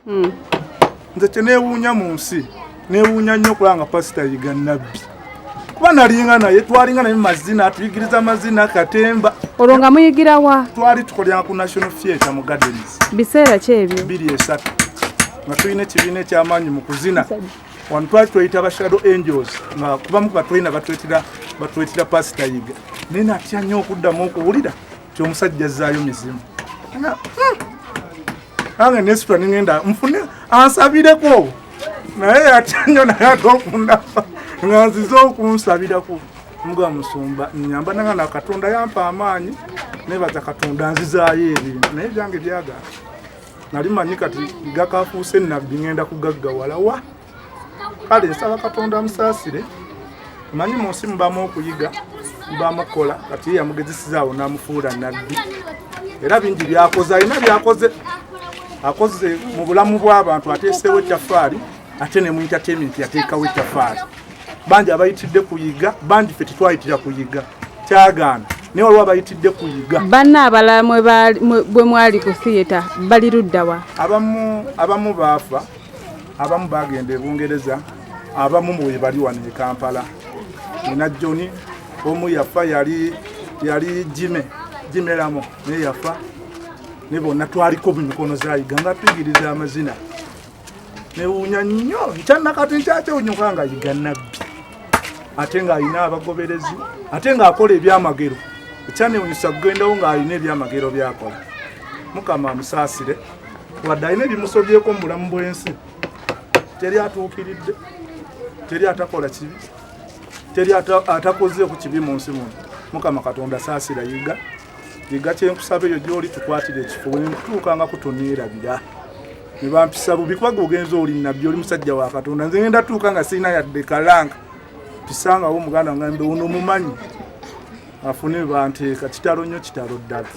nze kyeneewuunya mu nsi neewuunya nnyo kubanga pasita yiga nabbi kuba nalinga naye twalinga naye mazina atuyigiriza amazina Katemba olwo nga muyigira wa twali tukolera ku National Theatre mu Gardens biseera ki ebyo 2-3 nga tulina ekibiina eky'amaanyi mu kuzina wano twali tweyita ba Shadow Angels nga kubamu batulina batwetera pasita yiga naye natya nnyo okuddamu okuwulira kyomusajja azzaayo mizimu ange nesitwa ningenda nfune ansabireko naye atya nnyo naye ate okundaba nga nzize okunsabirako muga musumba nyamba nanga na Katonda yampa amaanyi nebaza Katonda nzizaayo ebintu naye byange byagala nali manyi kati gakafuuse nabbi ngenda kugaggawala wa kale nsaba Katonda amusaasire manyi mu nsi mubamu okuyiga mubamu okukola kati yamugezesizaawo n'amufuula nabbi era bingi byakoze alina byakoze akoze mu bulamu bw'abantu ateeseewo ettafaali ate ne mu entertainment yateekawo ettafaali bangi abayitidde kuyiga bangi ffe tetwayitira kuyiga kyagaana naye waliwo abayitidde kuyiga banna abalala bwe mwali ku theatre bali luddawa abamu baafa abamu bagenda e Bungereza abamu bwe bali wano e Kampala nina Joni omu yafa yali Jime Ramo naye yafa ne bonna twaliko mumikono zayiga nga tuyigiriza amazina newuunya nnyo nkyannakati nkyakyewunyuka nga yiga nabbi ate ng'alina abagoberezi ate ng'akola ebyamagero ekyanewunyisa kugendawo ng'alina ebyamagero byakola Mukama amusaasire wadde alina ebimusobyeko mu bulamu bw'ensi teri atuukiridde teri atakola kibi teri atakoze ku kibi mu nsi muno Mukama Katonda saasira yiga kyenkusaba eyo gy'oli tukwatira ekifuba nentuuka nga kutoneerabira ne bampisa bubi kubaga ogenza oli nabbi oli musajja wa Katonda nze ngenda tuuka nga sirina yadde kalanga pisangawo omuganda ngambe uno mumanyi afune banteeka kitalo nnyo kitalo ddala